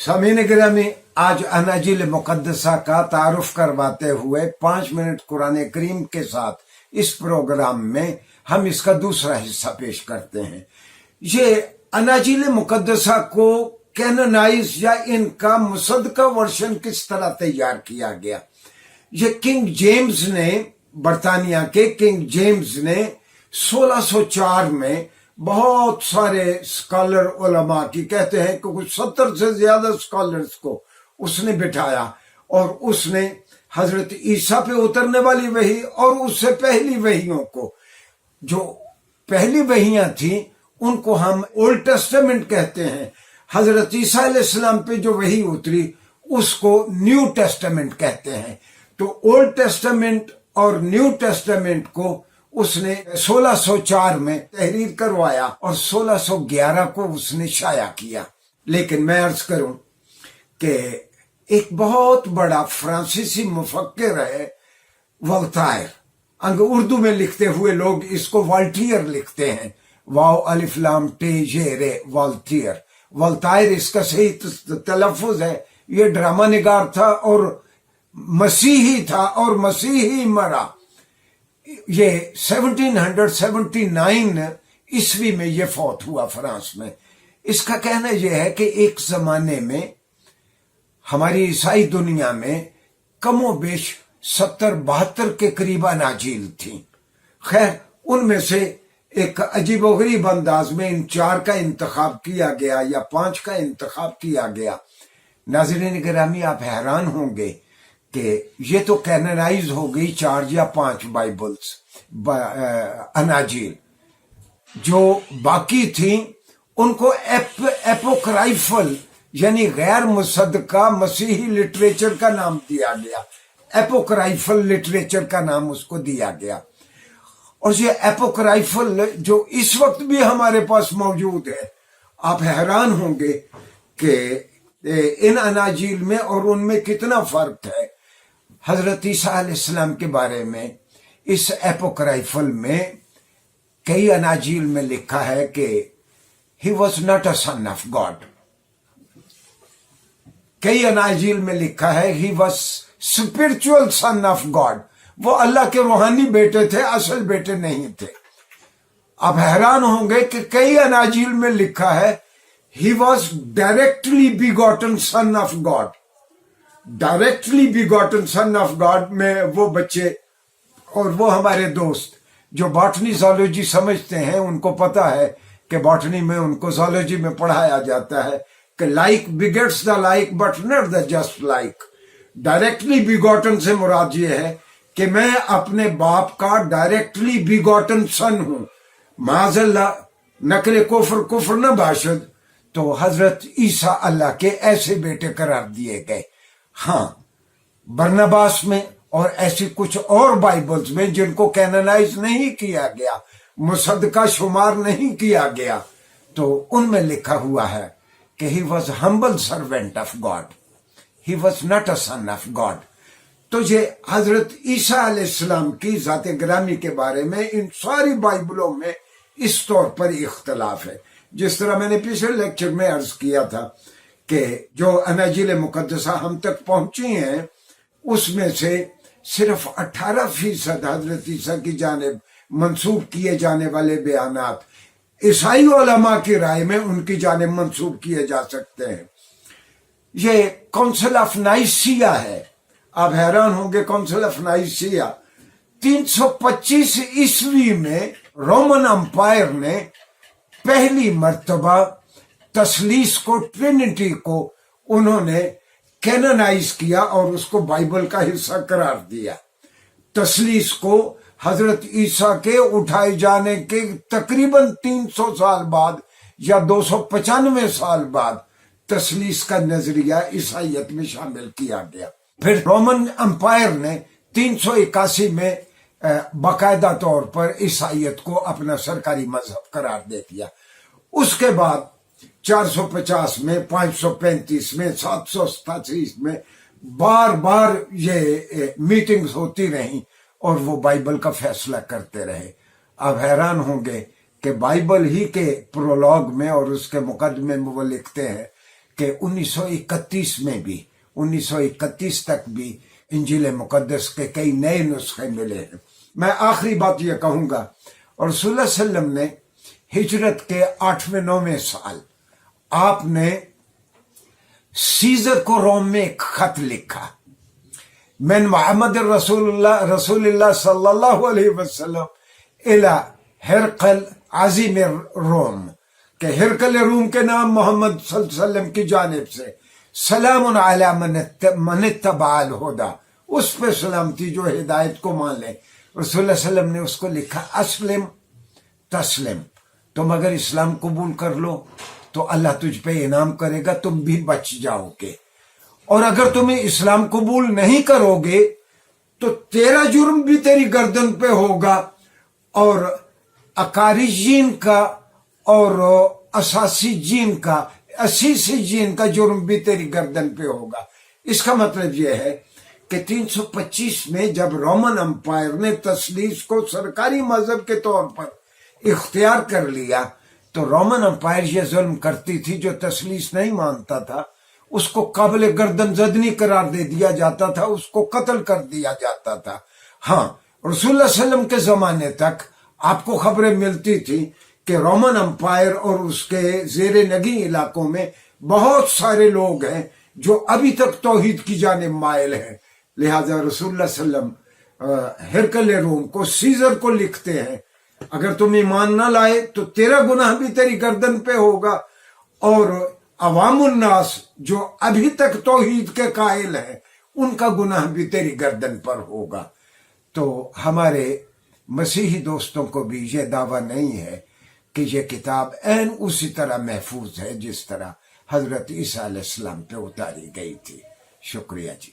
सामीन गिरामी, आज अनाजिल मुकद्दसा का तारुफ करवाते हुए 5 मिनट कुरान करीम के साथ इस प्रोग्राम में हम इसका दूसरा हिस्सा पेश करते हैं। ये अनाजिल मुकद्दसा को कैनोनाइज या इनका मुसद्दका वर्शन किस तरह तैयार किया गया। ये किंग जेम्स ने, बरतानिया के किंग जेम्स ने 1604 में बहुत सारे स्कॉलर उलमा की, कहते हैं कि कुछ 70 से ज्यादा स्कॉलर्स को उसने बिठाया और उसने हजरत ईसा पे उतरने वाली वही और उससे पहली वहियों को, जो पहली वहियां थी उनको हम ओल्ड टेस्टामेंट कहते हैं, हजरत ईसा अलैहिस्सलाम पे जो वही उतरी उसको न्यू टेस्टामेंट कहते हैं। तो ओल्ड टेस्टामेंट और न्यू टेस्टामेंट को उसने 1604 में तहरीर करवाया और 1611 को उसने शाया किया। लेकिन मैं अर्ज करूं कि एक बहुत बड़ा फ्रांसीसी मुफक्किर है वोल्टायर, उर्दू में लिखते हुए लोग इसको वॉल्टियर लिखते हैं, वाओ अलिफ लाम टे जे रे, वॉल्टियर। वोल्टायर इसका सही तलफ्फुज है। ये ड्रामा निगार था और मसीही था और मसीही मरा। ये 1779 ईस्वी में ये फौत हुआ फ्रांस में। इसका कहना यह है कि एक जमाने में हमारी ईसाई दुनिया में कमो बेश 70-72 के करीब अनाजील थी। खैर, उनमें से एक अजीबोगरीब अंदाज में इन 4 का इंतखाब किया गया या 5 का इंतखाब किया गया। नाज़रीन गिरामी, आप हैरान होंगे कि ये तो कैनोनाइज हो गई 4 या 5 बाइबल्स, अनाजील। जो बाकी थी उनको एपोक्राइफल यानी गैर मुसद्दका मसीही लिटरेचर का नाम दिया गया। एपोक्राइफल लिटरेचर का नाम उसको दिया गया। और ये एपोक्राइफल जो इस वक्त भी हमारे पास मौजूद है, आप हैरान होंगे कि इन अनाजील में और उनमें कितना फर्क है। हजरत ईसा अलैहिस्सलाम के बारे में इस एपोक्राइफल में कई अनाजील में लिखा है कि he was not a son of God. कई अनाजील में लिखा है he was spiritual son of God. वो अल्लाह के रूहानी बेटे थे, असल बेटे नहीं थे। आप हैरान होंगे कि कई अनाजील में लिखा है he was directly begotten son of God. Directly begotten son of God में वो बच्चे और वो हमारे दोस्त जो बॉटनी ज़ूलॉजी समझते हैं, उनको पता है कि बॉटनी में उनको ज़ूलॉजी में पढ़ाया जाता है कि like begets the like but not the just like. Directly begotten से मुराद ये है कि मैं अपने बाप का डायरेक्टली बिगॉटन सन हूं। माज़अल्लाह नकले कुफ्र न बाशद। तो हजरत ईसा अल्लाह के ऐसे बेटे करार दिए गए। हाँ, बरनबास में और ऐसी कुछ और बाइबल्स में जिनको कैनोनाइज नहीं किया गया, मुसद्दका शुमार नहीं किया गया, तो उनमें लिखा हुआ है कि he was humble servant of God, he was not a son of God. तो ये हजरत ईसा अलैहिस्सलाम की जाते गिरामी के बारे में इन सारी बाइबलों में इस तौर पर इख्तलाफ है। जिस तरह मैंने पिछले लेक्चर में अर्ज किया था कि जो अनाजिल मुकद्दसा हम तक पहुंची हैं उसमें से सिर्फ 18% हजरत ईसा की जानिब मंसूब किए जाने वाले बयानात ईसाई उलमा की राय में उनकी जानिब मंसूब किए जा सकते हैं। ये काउंसिल ऑफ नाइसिया है। आप हैरान होंगे, काउंसिल ऑफ नाइसिया 325 ईस्वी में रोमन अंपायर ने पहली मर्तबा तसलीस को, ट्रिनिटी को उन्होंने कैनोनाइज किया और उसको बाइबल का हिस्सा करार दिया। तसलीस को हजरत ईसा के उठाए जाने के तकरीबन 300 साल बाद या 295 साल बाद तसलीस का नजरिया ईसाइयत में शामिल किया गया। फिर रोमन अंपायर ने 381 में बाकायदा तौर पर ईसाइयत को अपना सरकारी मजहब करार दे दिया। उसके बाद 450 में, 535 में, 787 में बार बार ये मीटिंग्स होती रहीं और वो बाइबल का फैसला करते रहे। अब हैरान होंगे कि बाइबल ही के प्रोलॉग में और उसके मुकदमे में वो लिखते हैं کہ 1931 میں بھی 1931 تک بھی انجیل مقدس کے کئی نئے نسخے ملے ہیں۔ میں آخری بات یہ کہوں گا، اور رسول اللہ صلی اللہ علیہ وسلم نے ہجرت کے 8ویں 9ویں سال آپ نے سیزر کو روم میں ایک خط لکھا، من محمد رسول اللہ صلی اللہ علیہ وسلم الی ہرقل عظیم روم، کہ ہرقل روم کے نام محمد صلی اللہ علیہ وسلم کی جانب سے، سلام علی من اتبع الہدی، اس پہ سلامتی جو ہدایت کو مان لے۔ رسول اللہ صلی اللہ علیہ وسلم نے اس کو لکھا اسلم تسلم، تم اگر اسلام قبول کر لو تو اللہ تجھ پہ انعام کرے گا، تم بھی بچ جاؤ گے، اور اگر تم اسلام قبول نہیں کرو گے تو تیرا جرم بھی تیری گردن پہ ہوگا، اور اکاریجین کا اور اساسی جین کا جرم بھی تیری گردن پہ ہوگا۔ اس کا مطلب یہ ہے کہ 325 میں جب رومن امپائر نے تثلیث کو سرکاری مذہب کے طور پر اختیار کر لیا تو رومن امپائر یہ ظلم کرتی تھی، جو تثلیث نہیں مانتا تھا اس کو قابل گردن زدنی قرار دے دیا جاتا تھا، اس کو قتل کر دیا جاتا تھا۔ ہاں، رسول اللہ صلی اللہ علیہ وسلم کے زمانے تک آپ کو خبریں ملتی تھی کہ رومن امپائر اور اس کے زیر نگی علاقوں میں بہت سارے لوگ ہیں جو ابھی تک توحید کی جانب مائل ہیں، لہذا رسول اللہ صلی اللہ علیہ وسلم ہرقل روم کو، سیزر کو لکھتے ہیں، اگر تم ایمان نہ لائے تو تیرا گناہ بھی تیری گردن پہ ہوگا، اور عوام الناس جو ابھی تک توحید کے قائل ہیں ان کا گناہ بھی تیری گردن پر ہوگا۔ تو ہمارے مسیحی دوستوں کو بھی یہ دعویٰ نہیں ہے کہ یہ کتاب عین اسی طرح محفوظ ہے جس طرح حضرت عیسیٰ علیہ السلام پہ اتاری گئی تھی۔ شکریہ جی۔